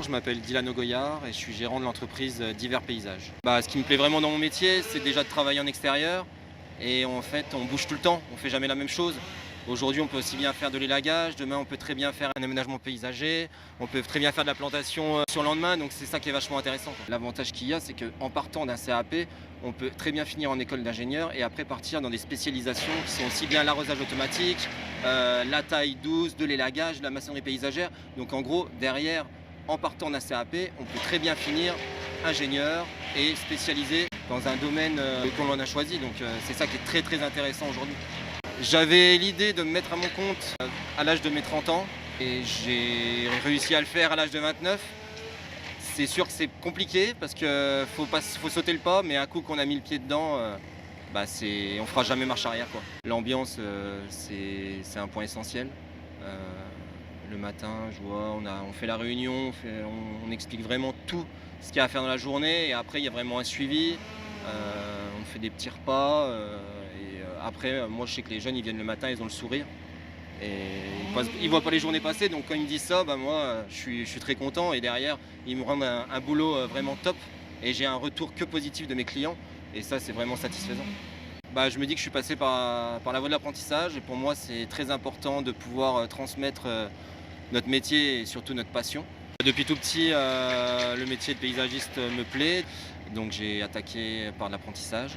je m'appelle Dylan Ogoyard et je suis gérant de l'entreprise Divers Paysages. Ce qui me plaît vraiment dans mon métier, c'est déjà de travailler en extérieur et en fait on bouge tout le temps, on ne fait jamais la même chose. Aujourd'hui on peut aussi bien faire de l'élagage, demain on peut très bien faire un aménagement paysager, on peut très bien faire de la plantation sur le lendemain, donc c'est ça qui est vachement intéressant. L'avantage qu'il y a, c'est qu'en partant d'un CAP, on peut très bien finir en école d'ingénieur et après partir dans des spécialisations qui sont aussi bien l'arrosage automatique, la taille douce, de l'élagage, de la maçonnerie paysagère. Donc en gros, derrière, en partant d'un CAP, on peut très bien finir ingénieur et spécialisé dans un domaine qu'on en a choisi. Donc c'est ça qui est très très intéressant aujourd'hui. J'avais l'idée de me mettre à mon compte à l'âge de mes 30 ans et j'ai réussi à le faire à l'âge de 29. C'est sûr que c'est compliqué parce qu'il faut sauter le pas, mais un coup qu'on a mis le pied dedans, on fera jamais marche arrière, quoi. L'ambiance, c'est un point essentiel. Le matin, je vois, on fait la réunion, on explique vraiment tout ce qu'il y a à faire dans la journée et après il y a vraiment un suivi. On fait des petits repas après, moi je sais que les jeunes ils viennent le matin, ils ont le sourire et ils voient pas les journées passer, donc quand ils me disent ça, moi je suis très content et derrière ils me rendent un boulot vraiment top et j'ai un retour que positif de mes clients et ça c'est vraiment satisfaisant. Je me dis que je suis passé par la voie de l'apprentissage et pour moi c'est très important de pouvoir transmettre notre métier et surtout notre passion. Depuis tout petit, le métier de paysagiste me plaît, donc j'ai attaqué par l'apprentissage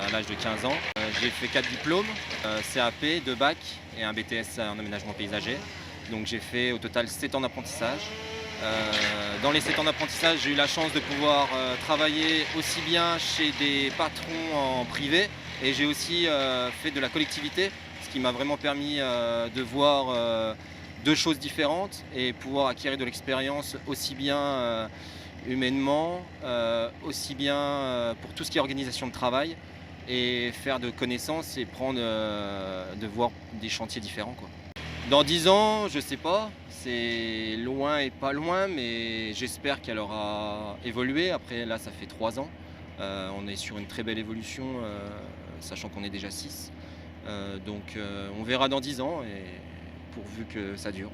à l'âge de 15 ans. J'ai fait 4 diplômes, CAP, 2 bacs et un BTS en aménagement paysager. Donc j'ai fait au total 7 ans d'apprentissage. Dans les 7 ans d'apprentissage, j'ai eu la chance de pouvoir travailler aussi bien chez des patrons en privé et j'ai aussi fait de la collectivité, ce qui m'a vraiment permis de voir deux choses différentes et pouvoir acquérir de l'expérience aussi bien humainement, aussi bien pour tout ce qui est organisation de travail et faire de connaissances et de voir des chantiers différents, quoi. Dans 10 ans, je sais pas, c'est loin et pas loin, mais j'espère qu'elle aura évolué. Après là, ça fait 3 ans. On est sur une très belle évolution, sachant qu'on est déjà 6. Donc on verra dans 10 ans et pourvu que ça dure.